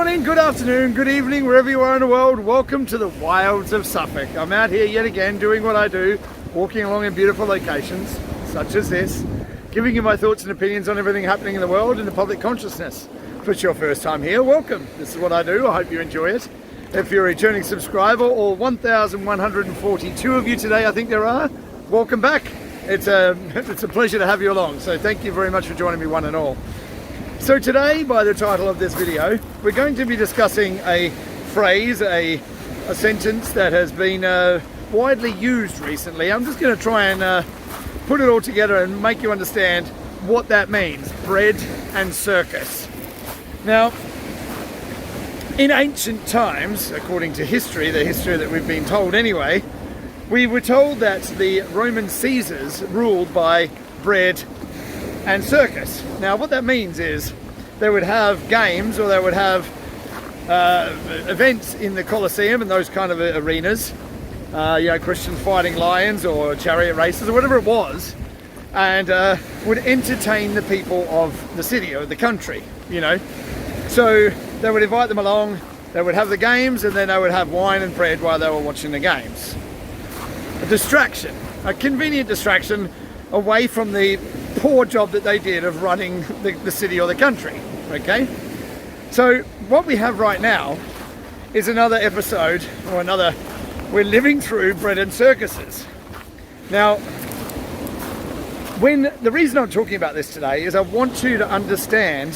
morning, good afternoon, good evening, wherever you are in the world. Welcome to the wilds of Suffolk. I'm out here yet again doing what I do, walking along in beautiful locations such as this, giving you my thoughts and opinions on everything happening in the world and the public consciousness. If it's your first time here, welcome. This is what I do. I hope you enjoy it. If you're a returning subscriber, or 1,142 of you today, I think there are, welcome back. It's a pleasure to have you along. So thank you very much for joining me, one and all. So today, by the title of this video, we're going to be discussing a phrase, a sentence that has been widely used recently. I'm just going to try and put it all together and make you understand what that means. Bread and circus. Now, in ancient times, according to history, the history that we've been told anyway, we were told that the Roman Caesars ruled by bread and circus. Now what that means is they would have games, or they would have events in the Colosseum and those kind of arenas, Christians fighting lions or chariot races or whatever it was, and would entertain the people of the city or the country, So they would invite them along, they would have the games, and then they would have wine and bread while they were watching the games. A distraction, a convenient distraction away from the poor job that they did of running the city or the country, okay? So what we have right now is another episode, or we're living through bread and circuses. Now, the reason I'm talking about this today is I want you to understand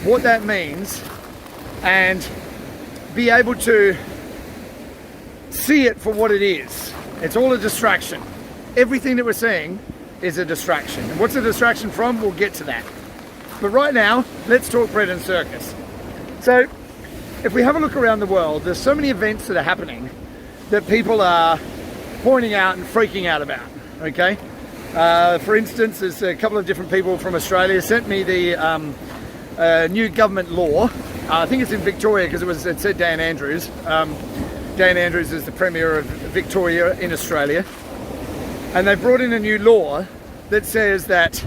what that means and be able to see it for what it is. It's all a distraction. Everything that we're seeing is a distraction. And what's a distraction from? We'll get to that. But right now, let's talk bread and circus. So, if we have a look around the world, there's so many events that are happening that people are pointing out and freaking out about, okay? For instance, there's a couple of different people from Australia sent me the new government law. I think it's in Victoria because it said Dan Andrews. Dan Andrews is the Premier of Victoria in Australia. And they brought in a new law that says that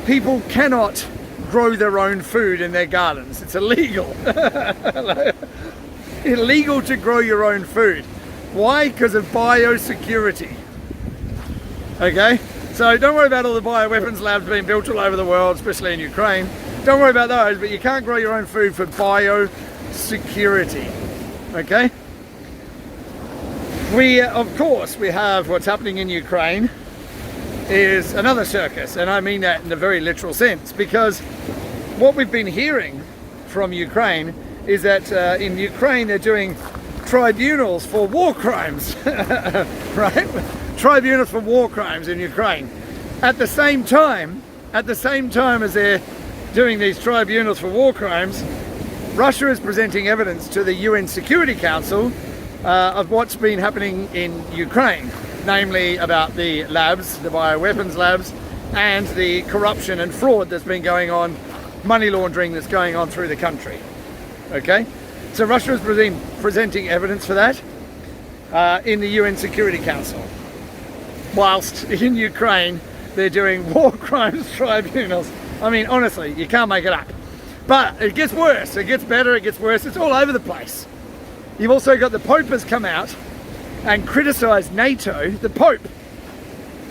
people cannot grow their own food in their gardens. It's illegal. Illegal to grow your own food. Why? Because of biosecurity. Okay? So don't worry about all the bioweapons labs being built all over the world, especially in Ukraine. Don't worry about those, but you can't grow your own food for biosecurity. Okay? Of course, we have what's happening in Ukraine is another circus, and I mean that in a very literal sense, because what we've been hearing from Ukraine is that in Ukraine they're doing tribunals for war crimes, right? Tribunals for war crimes in Ukraine. At the same time as they're doing these tribunals for war crimes, Russia is presenting evidence to the UN Security Council of what's been happening in Ukraine, namely about the labs, the bioweapons labs, and the corruption and fraud that's been going on, money laundering that's going on through the country. Okay? So Russia is presenting evidence for that in the UN Security Council. Whilst in Ukraine, they're doing war crimes tribunals. I mean, honestly, you can't make it up. But it gets worse, it gets better, it gets worse, it's all over the place. You've also got the Pope has come out and criticised NATO, the Pope,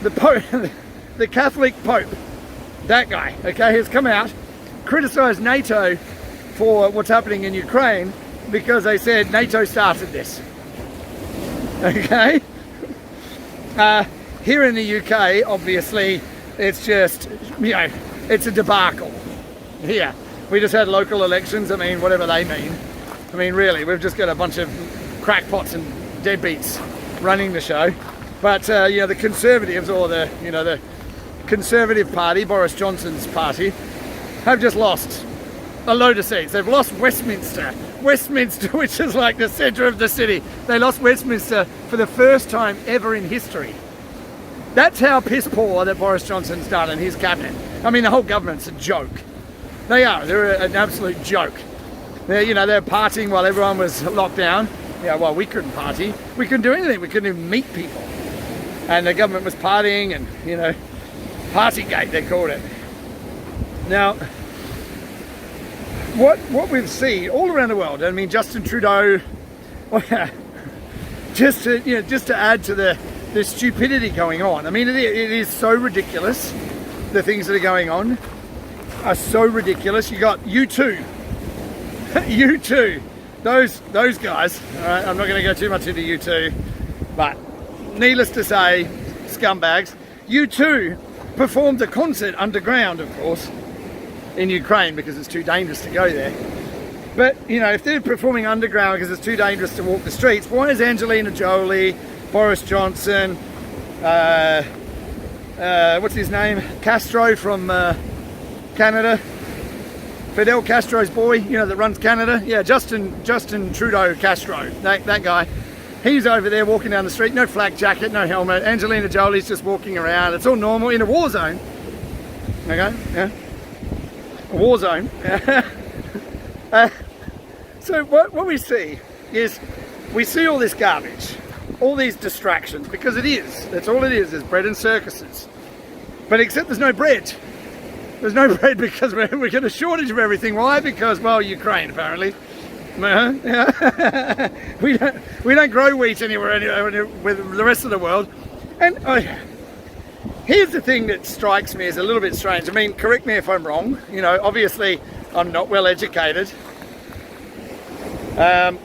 the Catholic Pope, that guy, okay, has come out, criticised NATO for what's happening in Ukraine because they said NATO started this, okay? Here in the UK, obviously, it's just, it's a debacle here. We just had local elections, I mean, whatever they mean. I mean, really, we've just got a bunch of crackpots and deadbeats running the show. But, the Conservatives, or the Conservative Party, Boris Johnson's party, have just lost a load of seats. They've lost Westminster, which is like the centre of the city. They lost Westminster for the first time ever in history. That's how piss poor that Boris Johnson's done and his cabinet. I mean, the whole government's a joke. They are. They're an absolute joke. They're partying while everyone was locked down. Well, we couldn't party. We couldn't do anything. We couldn't even meet people. And the government was partying and, Partygate, they called it. Now, what we've seen all around the world, I mean, Justin Trudeau, just to add to the stupidity going on. I mean, it is so ridiculous. The things that are going on are so ridiculous. You got U2, U2, those guys. All right, I'm not going to go too much into U2, but needless to say, scumbags. U2 performed a concert underground, of course, in Ukraine because it's too dangerous to go there. But, you know, if they're performing underground because it's too dangerous to walk the streets, why is Angelina Jolie, Boris Johnson, what's his name? Castro from Canada, Fidel Castro's boy, you know, that runs Canada. Yeah, Justin Trudeau Castro, that guy. He's over there walking down the street, no flak jacket, no helmet. Angelina Jolie's just walking around. It's all normal in a war zone. Okay, yeah, a war zone. So what we see is, we see all this garbage, all these distractions, because that's all it is bread and circuses. But except there's no bread. There's no bread because we're getting a shortage of everything. Why? Because, well, Ukraine apparently. Yeah. we don't grow wheat anywhere with the rest of the world. And here's the thing that strikes me as a little bit strange. I mean, correct me if I'm wrong. You know, obviously I'm not well educated. I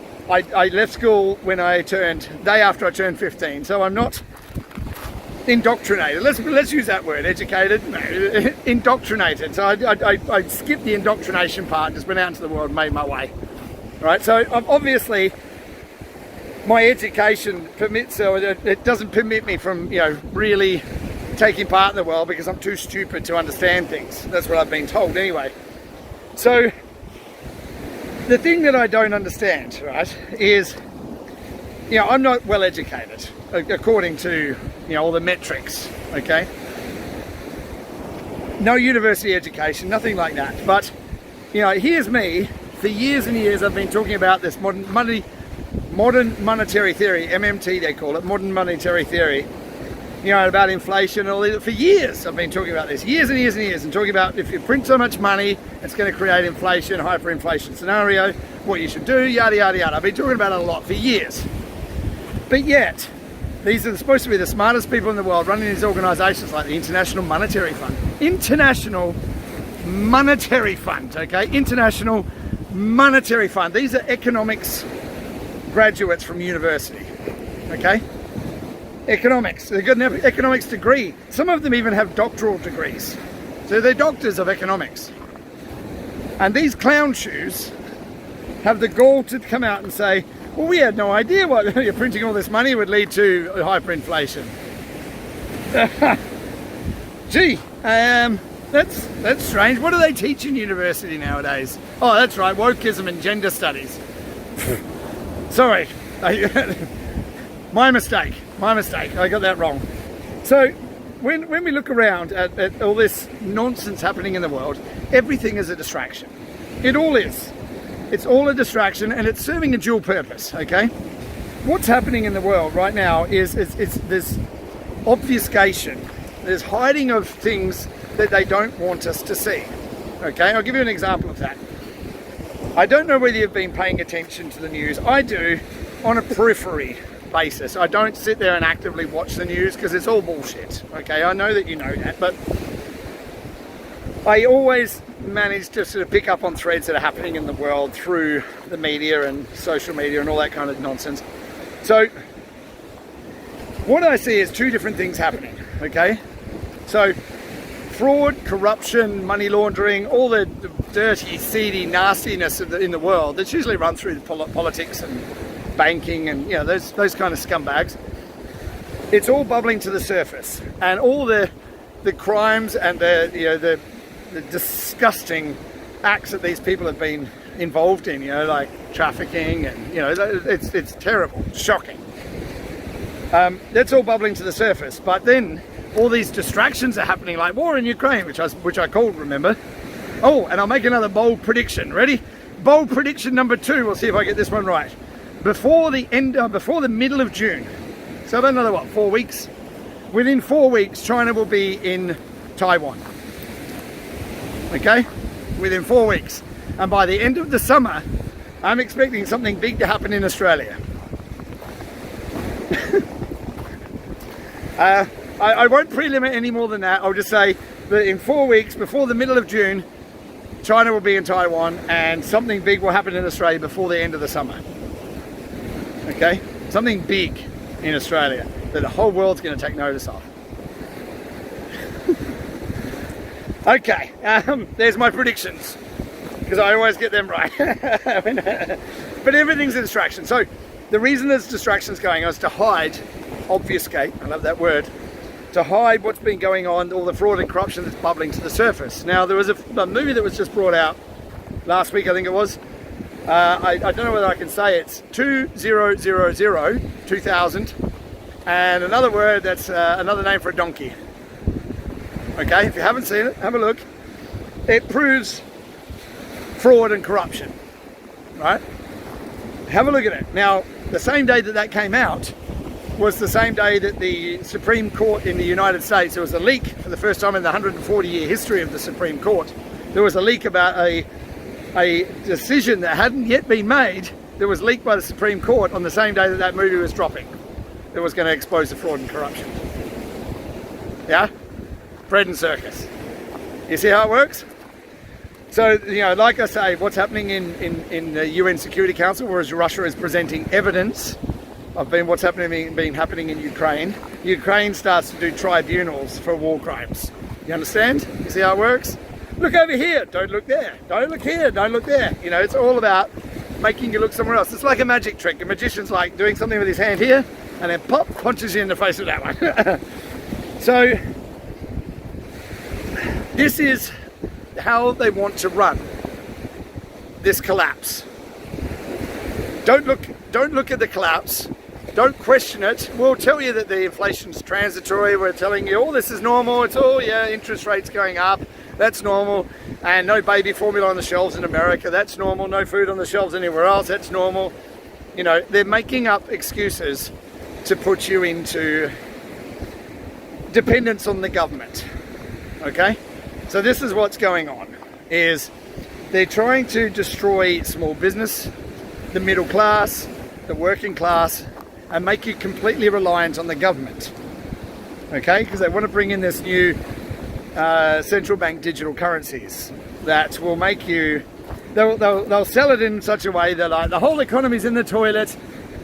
left school when day after I turned 15, so I'm not indoctrinated. Let's use that word, educated. No, indoctrinated. So I skipped the indoctrination part, just went out into the world and made my way. Right, so obviously my education it doesn't permit me from, you know, really taking part in the world because I'm too stupid to understand things. That's what I've been told anyway. So the thing that I don't understand, right, is, you know, I'm not well educated according to, you know, all the metrics, okay? No university education, nothing like that. But, you know, here's me. For years and years I've been talking about this modern monetary theory, MMT they call it, modern monetary theory, you know, about inflation and all that. For years I've been talking about this, years and years and years, and talking about if you print so much money, it's going to create inflation, hyperinflation scenario, what you should do, yada, yada, yada. I've been talking about it a lot for years. But yet, these are supposed to be the smartest people in the world running these organisations like the International Monetary Fund. International Monetary Fund, okay? International Monetary Fund. These are economics graduates from university, okay? Economics. They've got an economics degree. Some of them even have doctoral degrees. So they're doctors of economics. And these clown shoes have the gall to come out and say, well, we had no idea what you're printing all this money would lead to hyperinflation. Gee, that's strange. What do they teach in university nowadays? Oh, that's right, wokeism and gender studies. Sorry, my mistake. I got that wrong. So when we look around at all this nonsense happening in the world, everything is a distraction. It all is. It's all a distraction, and it's serving a dual purpose, okay? What's happening in the world right now is there's obfuscation. There's hiding of things that they don't want us to see, okay? I'll give you an example of that. I don't know whether you've been paying attention to the news. I do, on a periphery basis. I don't sit there and actively watch the news because it's all bullshit, okay? I know that you know that, but I always manage to sort of pick up on threads that are happening in the world through the media and social media and all that kind of nonsense. So what I see is two different things happening, okay? So fraud, corruption, money laundering, all the dirty, seedy nastiness in the world that's usually run through politics and banking and, you know, those kind of scumbags. It's all bubbling to the surface, and all the crimes and the disgusting acts that these people have been involved in, you know, like trafficking, and, you know, it's terrible, shocking. That's all bubbling to the surface, but then all these distractions are happening, like war in Ukraine, which I called, remember? Oh, and I'll make another bold prediction. Ready? Bold prediction number 2. We'll see if I get this one right. Before the middle of June, so about another 4 weeks. Within 4 weeks, China will be in Taiwan. Okay, within 4 weeks. And by the end of the summer, I'm expecting something big to happen in Australia. I won't prelimit any more than that. I'll just say that in 4 weeks, before the middle of June, China will be in Taiwan and something big will happen in Australia before the end of the summer. Okay? Something big in Australia that the whole world's going to take notice of. Okay, there's my predictions, because I always get them right. But everything's a distraction. So the reason there's distractions going on is to hide, obfuscate, I love that word, to hide what's been going on, all the fraud and corruption that's bubbling to the surface. Now, there was a movie that was just brought out last week, I think it was. I don't know whether I can say it's 2000, and another word that's another name for a donkey. Okay, if you haven't seen it, have a look. It proves fraud and corruption, right? Have a look at it. Now, the same day that that came out was the same day that the Supreme Court in the United States, there was a leak for the first time in the 140-year history of the Supreme Court. There was a leak about a decision that hadn't yet been made that was leaked by the Supreme Court on the same day that that movie was dropping. It was going to expose the fraud and corruption. Yeah? Bread and circus. You see how it works? So, you know, like I say, what's happening in the UN Security Council, whereas Russia is presenting evidence of what's been happening in Ukraine, Ukraine starts to do tribunals for war crimes. You understand? You see how it works? Look over here, don't look there. Don't look here, don't look there. You know, it's all about making you look somewhere else. It's like a magic trick. A magician's like doing something with his hand here, and then pop, punches you in the face with that one. So, this is how they want to run this collapse. Don't look at the collapse. Don't question it. We'll tell you that the inflation's transitory. We're telling you, oh, this is normal. It's all, yeah, interest rates going up. That's normal. And no baby formula on the shelves in America. That's normal. No food on the shelves anywhere else. That's normal. You know, they're making up excuses to put you into dependence on the government. Okay? So this is what's going on, is they're trying to destroy small business, the middle class, the working class, and make you completely reliant on the government. Okay? Because they want to bring in this new central bank digital currencies that will make you, they'll sell it in such a way that like the whole economy's in the toilet,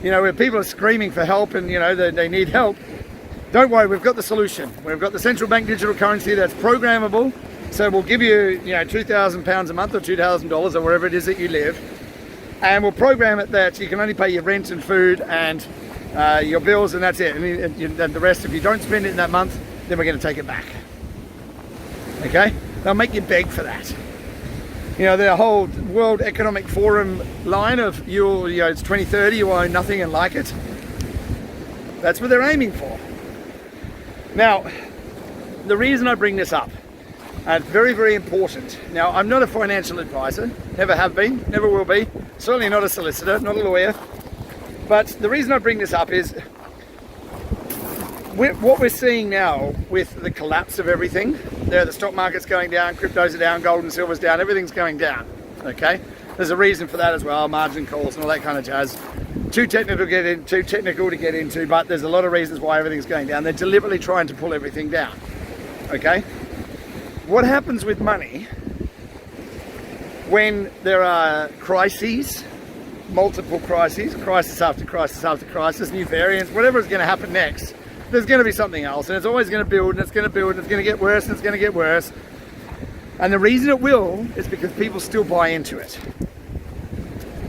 you know, where people are screaming for help and, you know, they need help. Don't worry, we've got the solution. We've got the central bank digital currency that's programmable. So we'll give you, you know, £2,000 a month or $2,000 or wherever it is that you live. And we'll program it that you can only pay your rent and food and your bills, and that's it. And the rest, if you don't spend it in that month, then we're going to take it back. Okay? They'll make you beg for that. You know, the whole World Economic Forum line of, you know, it's 2030, you own nothing and like it. That's what they're aiming for. Now, the reason I bring this up, and very, very important. Now, I'm not a financial advisor, never have been, never will be, certainly not a solicitor, not a lawyer. But the reason I bring this up is what we're seeing now with the collapse of everything. The stock market's going down, cryptos are down, gold and silver's down, everything's going down, okay? There's a reason for that as well, margin calls and all that kind of jazz. Too technical to get into, but there's a lot of reasons why everything's going down. They're deliberately trying to pull everything down, okay? What happens with money when there are crises, multiple crises, crisis after crisis after crisis, new variants, whatever is going to happen next, there's going to be something else, and it's always going to build, and it's going to build, and it's going to get worse, and it's going to get worse. And the reason it will is because people still buy into it.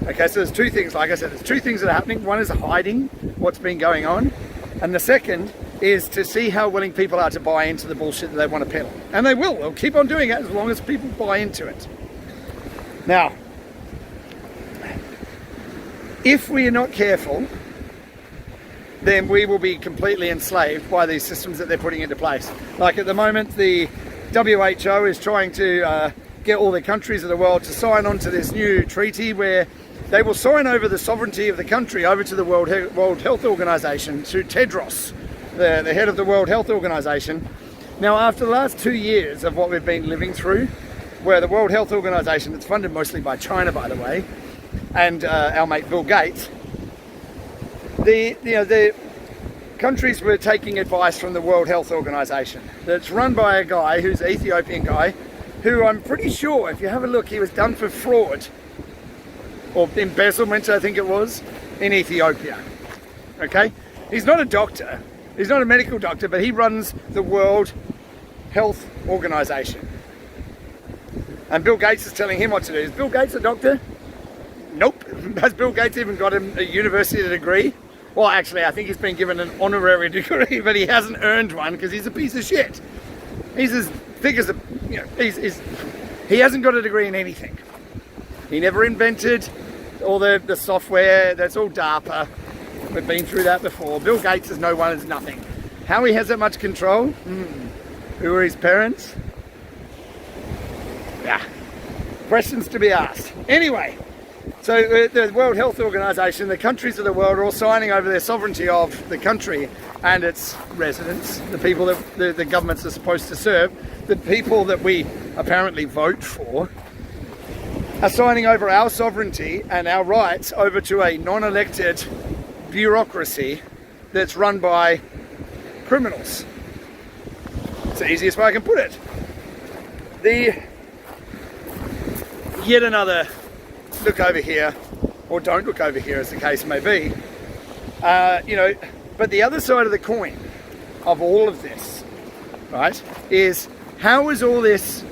Okay, so there's two things, like I said, there's two things that are happening. One is hiding what's been going on, and the second is to see how willing people are to buy into the bullshit that they want to peddle. And they will. They'll keep on doing it as long as people buy into it. Now, if we are not careful, then we will be completely enslaved by these systems that they're putting into place. Like at the moment, the WHO is trying to get all the countries of the world to sign on to this new treaty where they will sign over the sovereignty of the country over to the World Health Organization, to Tedros, the head of the World Health Organization. Now, after the last 2 years of what we've been living through, where the World Health Organization, that's funded mostly by China, by the way, and our mate Bill Gates, the countries were taking advice from the World Health Organization that's run by a guy who's an Ethiopian guy, who I'm pretty sure, if you have a look, he was done for fraud or embezzlement, I think it was, in Ethiopia. Okay? He's not a doctor, he's not a medical doctor, but he runs the World Health Organization. And Bill Gates is telling him what to do. Is Bill Gates a doctor? Nope. Has Bill Gates even got a university degree? Well, actually, I think he's been given an honorary degree, but he hasn't earned one because he's a piece of shit. He's as thick as a, you know, he hasn't got a degree in anything. He never invented all the software. That's all DARPA. We've been through that before. Bill Gates is no one, is nothing. How he has that much control? Who are his parents? Yeah. Questions to be asked. Anyway, so the World Health Organization, the countries of the world are all signing over their sovereignty of the country and its residents, the people that the governments are supposed to serve, the people that we apparently vote for, are signing over our sovereignty and our rights over to a non-elected bureaucracy that's run by criminals. It's the easiest way I can put it. Yet another look over here, or don't look over here as the case may be. But the other side of the coin of all of this, right, is how is all this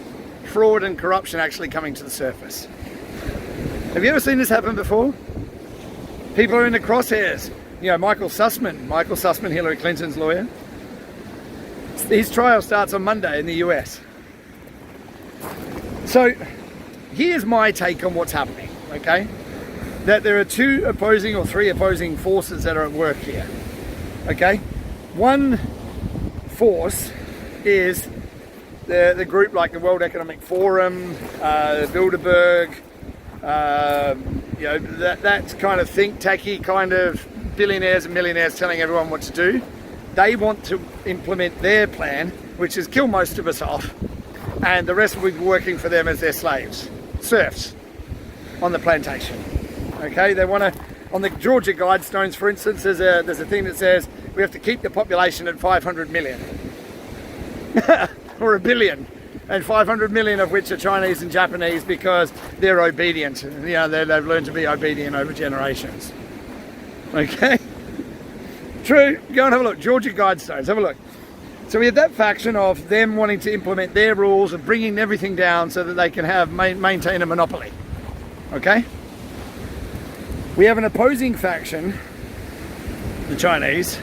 fraud and corruption actually coming to the surface? Have you ever seen this happen before? People are in the crosshairs. You know, Michael Sussman, Hillary Clinton's lawyer. His trial starts on Monday in the US. So here's my take on what's happening, okay? That there are two opposing or three opposing forces that are at work here, okay? One force is the group like the World Economic Forum, Bilderberg, that kind of think tanky kind of billionaires and millionaires telling everyone what to do. They want to implement their plan, which is kill most of us off, and the rest will be working for them as their slaves, serfs on the plantation. Okay, they want to, on the Georgia Guidestones, for instance, there's a thing that says we have to keep the population at 500 million or a billion, and 500 million of which are Chinese and Japanese because they're obedient. You know, they've learned to be obedient over generations. Okay, true. Go and have a look. Georgia Guidestones. Have a look. So we have that faction of them wanting to implement their rules of bringing everything down so that they can have maintain a monopoly. Okay. We have an opposing faction, the Chinese,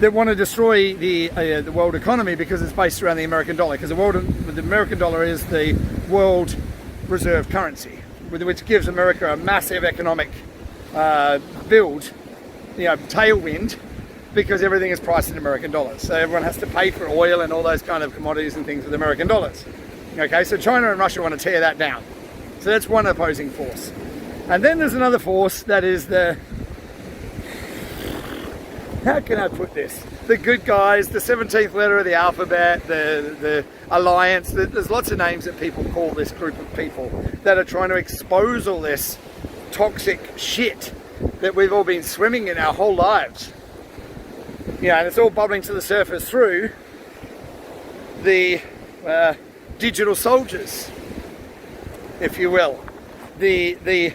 that want to destroy the world economy because it's based around the American dollar. Because the American dollar is the world reserve currency, which gives America a massive economic build, tailwind, because everything is priced in American dollars. So everyone has to pay for oil and all those kind of commodities and things with American dollars. Okay, so China and Russia want to tear that down. So that's one opposing force. And then there's another force that is how can I put this? The good guys, the 17th letter of the alphabet, the alliance. There's lots of names that people call this group of people that are trying to expose all this toxic shit that we've all been swimming in our whole lives. And it's all bubbling to the surface through the digital soldiers, if you will. The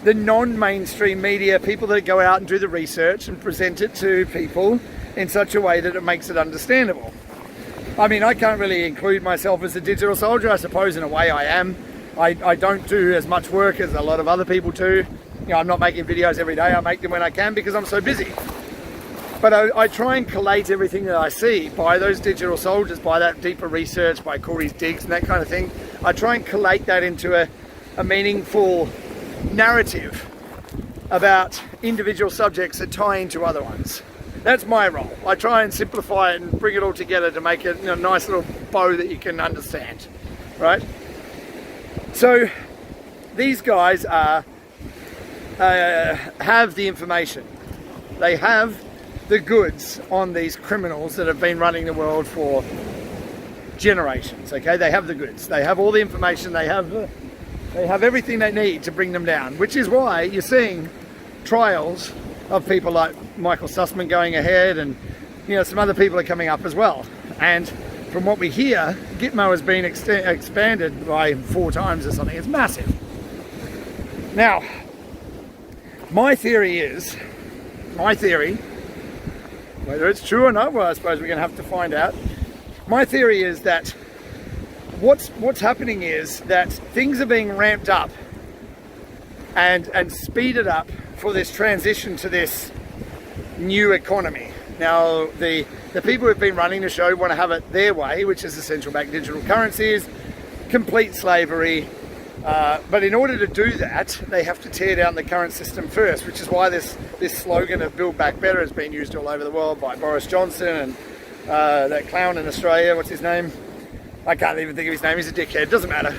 non-mainstream media, people that go out and do the research and present it to people in such a way that it makes it understandable. I mean, I can't really include myself as a digital soldier. I suppose in a way I am. I don't do as much work as a lot of other people do. I'm not making videos every day. I make them when I can because I'm so busy. But I try and collate everything that I see by those digital soldiers, by that deeper research, by Corey's digs and that kind of thing. I try and collate that into a meaningful narrative about individual subjects that tie into other ones. That's my role. I try and simplify it and bring it all together to make it a nice little bow that you can understand, right? So these guys have the information. They have the goods on these criminals that have been running the world for generations. Okay, they have the goods, they have all the information, they have everything they need to bring them down, which is why you're seeing trials of people like Michael Sussman going ahead, and some other people are coming up as well. And from what we hear, Gitmo has been expanded by 4 times or something. It's massive. Now, my theory, whether it's true or not, well, I suppose we're going to have to find out. My theory is that what's happening is that things are being ramped up and speeded up for this transition to this new economy. Now, the people who've been running the show want to have it their way, which is the central bank digital currencies, complete slavery. But in order to do that, they have to tear down the current system first, which is why this slogan of Build Back Better has been used all over the world by Boris Johnson and that clown in Australia, what's his name? I can't even think of his name, he's a dickhead, doesn't matter.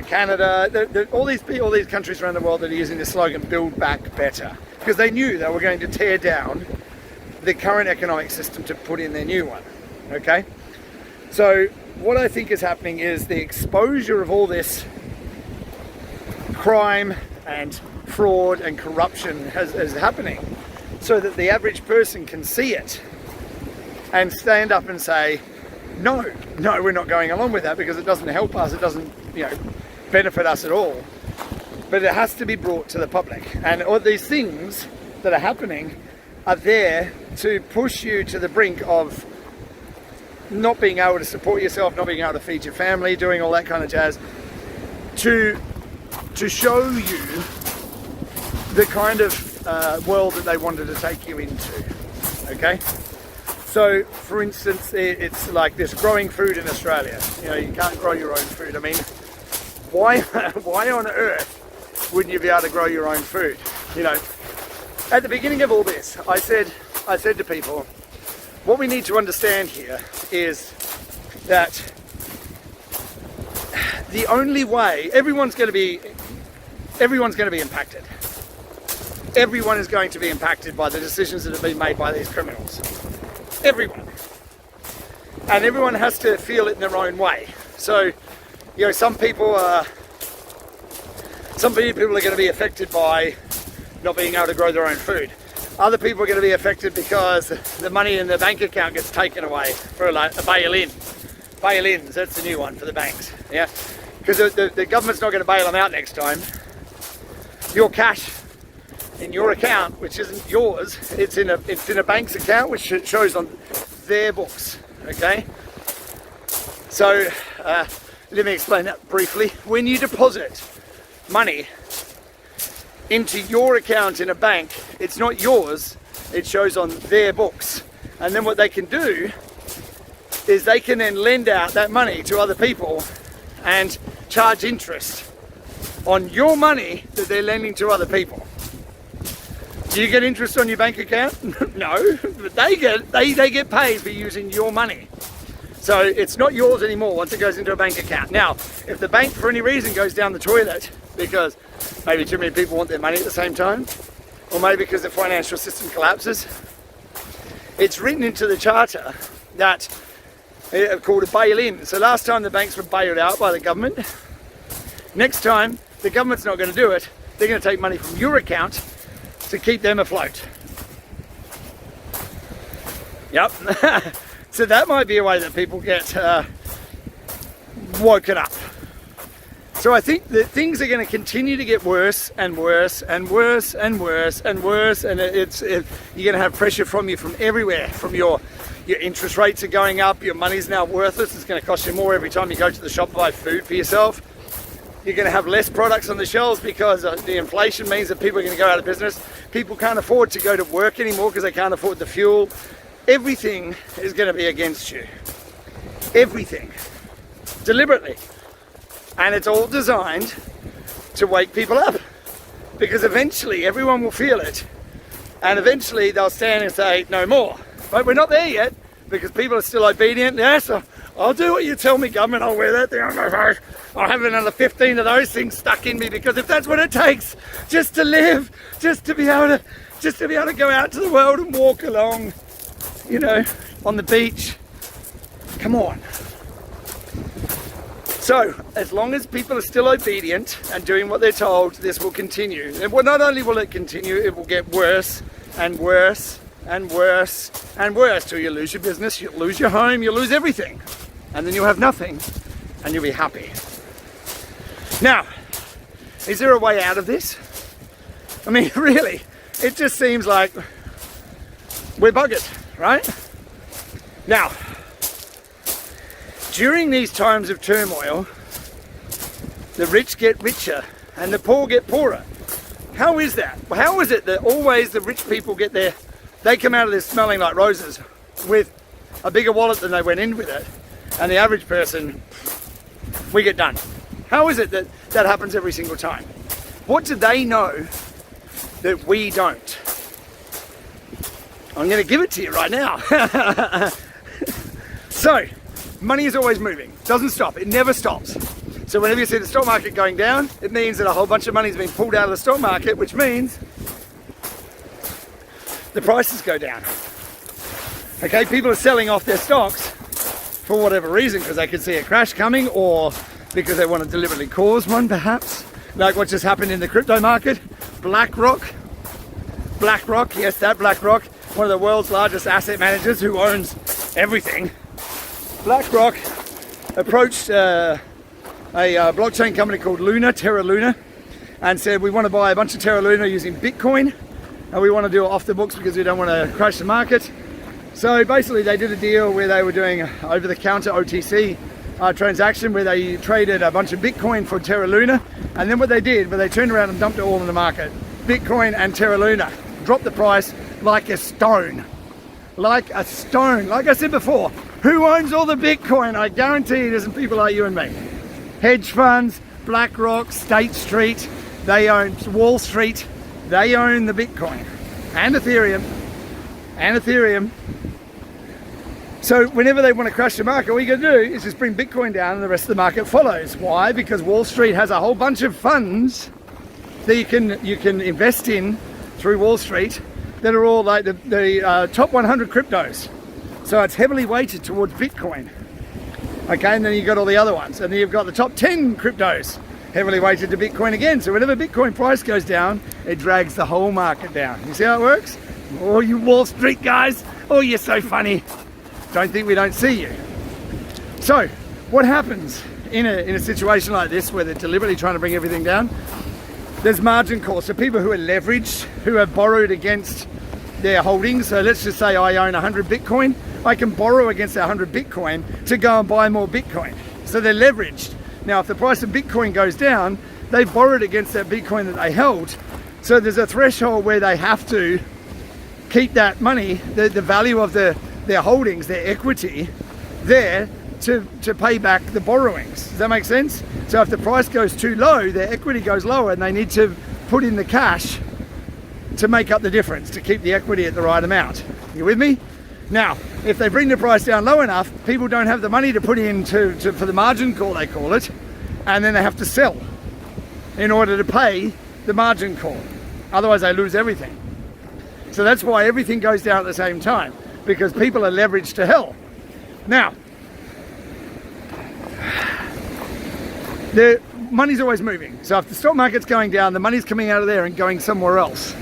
Canada, all these countries around the world that are using this slogan, Build Back Better, because they knew they were going to tear down the current economic system to put in their new one, okay? So what I think is happening is the exposure of all this crime and fraud and corruption is happening, so that the average person can see it and stand up and say, no, we're not going along with that, because it doesn't help us, it doesn't benefit us at all. But it has to be brought to the public, and all these things that are happening are there to push you to the brink of not being able to support yourself, not being able to feed your family, doing all that kind of jazz, to show you the kind of world that they wanted to take you into, okay? So, for instance, it's like this growing food in Australia. You can't grow your own food. I mean, why on earth wouldn't you be able to grow your own food? At the beginning of all this, I said to people, what we need to understand here is that the only way everyone's going to be impacted. Everyone is going to be impacted by the decisions that have been made by these criminals. Everyone. And everyone has to feel it in their own way. So, some people are going to be affected by not being able to grow their own food. Other people are going to be affected because the money in their bank account gets taken away for like a bail-in. Bail-ins, that's the new one for the banks. Yeah, because the government's not going to bail them out next time. Your cash in your account, which isn't yours, it's in a bank's account, which shows on their books. Okay, so let me explain that briefly. When you deposit money into your account in a bank, it's not yours, it shows on their books. And then what they can do is they can then lend out that money to other people and charge interest on your money that they're lending to other people. Do you get interest on your bank account? No, but they get paid for using your money. So it's not yours anymore once it goes into a bank account. Now, if the bank for any reason goes down the toilet, because maybe too many people want their money at the same time, or maybe because the financial system collapses, it's written into the charter that called a bail-in. So last time the banks were bailed out by the government. Next time the government's not going to do it. They're going to take money from your account to keep them afloat. Yep. So that might be a way that people get woken up. So I think that things are going to continue to get worse and worse and worse and worse and worse, and you're going to have pressure from everywhere. From your interest rates are going up, your money's now worthless, it's going to cost you more every time you go to the shop to buy food for yourself. You're going to have less products on the shelves because the inflation means that people are going to go out of business. People can't afford to go to work anymore because they can't afford the fuel. Everything is going to be against you. Everything. Deliberately. And it's all designed to wake people up, because eventually everyone will feel it, and eventually they'll stand and say no more. But we're not there yet, because people are still obedient. Yes, I'll do what you tell me, government. I'll wear that thing on my face. I'll have another 15 of those things stuck in me, because if that's what it takes just to live, just to be able to go out to the world and walk along, on the beach, come on. So, as long as people are still obedient and doing what they're told, this will continue. And not only will it continue, it will get worse and worse and worse and worse till you lose your business, you'll lose your home, you'll lose everything. And then you'll have nothing and you'll be happy. Now, is there a way out of this? I mean, really, it just seems like we're buggered, right? Now, during these times of turmoil, the rich get richer and the poor get poorer. How is that? How is it that always the rich people they come out of this smelling like roses with a bigger wallet than they went in with it, and the average person, we get done? How is it that that happens every single time? What do they know that we don't? I'm going to give it to you right now. So, money is always moving, doesn't stop, it never stops. So whenever you see the stock market going down, it means that a whole bunch of money is being pulled out of the stock market, which means the prices go down. Okay, people are selling off their stocks for whatever reason, because they can see a crash coming, or because they want to deliberately cause one, perhaps. Like what just happened in the crypto market. BlackRock, yes, that BlackRock, one of the world's largest asset managers who owns everything. BlackRock approached a blockchain company called Terra Luna, and said, we want to buy a bunch of Terra Luna using Bitcoin, and we want to do it off the books because we don't want to crash the market. So basically they did a deal where they were doing over-the-counter OTC transaction where they traded a bunch of Bitcoin for Terra Luna, and then what they did, they turned around and dumped it all in the market. Bitcoin and Terra Luna dropped the price like a stone. Like a stone. Like I said before, who owns all the Bitcoin? I guarantee it isn't people like you and me. Hedge funds, BlackRock, State Street, they own Wall Street, they own the Bitcoin and Ethereum. So whenever they want to crash the market, all you got to do is just bring Bitcoin down and the rest of the market follows. Why? Because Wall Street has a whole bunch of funds that you can invest in through Wall Street that are all like the top 100 cryptos. So it's heavily weighted towards Bitcoin. Okay, and then you've got all the other ones. And then you've got the top 10 cryptos heavily weighted to Bitcoin again. So whenever Bitcoin price goes down, it drags the whole market down. You see how it works? Oh, you Wall Street guys. Oh, you're so funny. Don't think we don't see you. So what happens in a situation like this where they're deliberately trying to bring everything down? There's margin calls. So people who are leveraged, who have borrowed against their holdings. So let's just say I own 100 Bitcoin. I can borrow against 100 Bitcoin to go and buy more Bitcoin. So they're leveraged. Now, if the price of Bitcoin goes down, they've borrowed against that Bitcoin that they held. So there's a threshold where they have to keep that money, the value of their holdings, their equity, there to pay back the borrowings. Does that make sense? So if the price goes too low, their equity goes lower and they need to put in the cash to make up the difference, to keep the equity at the right amount. You with me? Now, if they bring the price down low enough, people don't have the money to put in for the margin call, they call it, and then they have to sell in order to pay the margin call. Otherwise they lose everything. So that's why everything goes down at the same time, because people are leveraged to hell. Now, the money's always moving. So if the stock market's going down, the money's coming out of there and going somewhere else.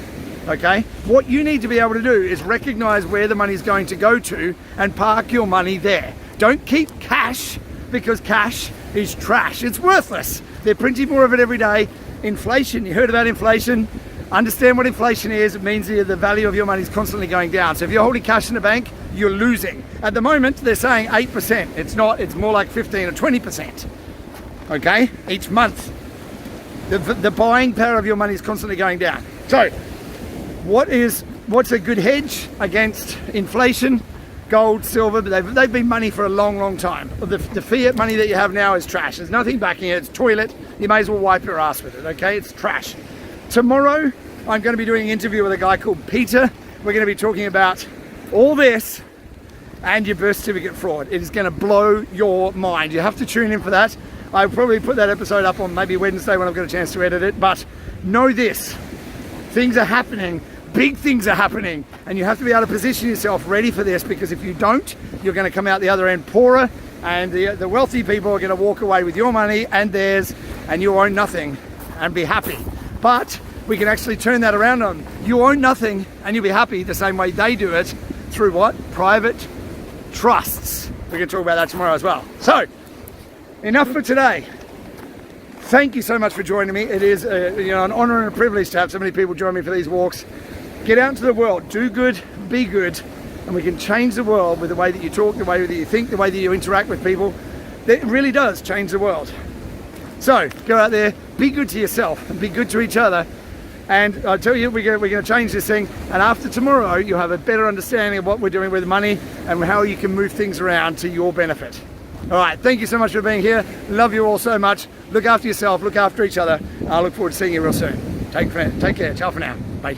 Okay? What you need to be able to do is recognize where the money's going to go to and park your money there. Don't keep cash, because cash is trash. It's worthless. They're printing more of it every day. Inflation, you heard about inflation. Understand what inflation is. It means the value of your money is constantly going down. So if you're holding cash in the bank, you're losing. At the moment, they're saying 8%. It's not, it's more like 15 or 20%. Okay? Each month. The buying power of your money is constantly going down. So, what's a good hedge against inflation? Gold, silver, but they've been money for a long, long time. The fiat money that you have now is trash. There's nothing backing it. It's toilet. You may as well wipe your ass with it, okay? It's trash. Tomorrow, I'm going to be doing an interview with a guy called Peter. We're going to be talking about all this and your birth certificate fraud. It is going to blow your mind. You have to tune in for that. I'll probably put that episode up on maybe Wednesday when I've got a chance to edit it. But know this, things are happening. Big things are happening, and you have to be able to position yourself ready for this, because if you don't, you're going to come out the other end poorer and the wealthy people are going to walk away with your money and theirs, and you own nothing and be happy. But we can actually turn that around on you own nothing and you'll be happy the same way they do it, through what? Private trusts. We can talk about that tomorrow as well. So enough for today. Thank you so much for joining me. It is an honor and a privilege to have so many people join me for these walks. Get out into the world, do good, be good, and we can change the world with the way that you talk, the way that you think, the way that you interact with people. It really does change the world. So go out there, be good to yourself and be good to each other. And I tell you, we're going to change this thing. And after tomorrow, you'll have a better understanding of what we're doing with money and how you can move things around to your benefit. All right, thank you so much for being here. Love you all so much. Look after yourself, look after each other. I look forward to seeing you real soon. Take care. Ciao for now. Bye.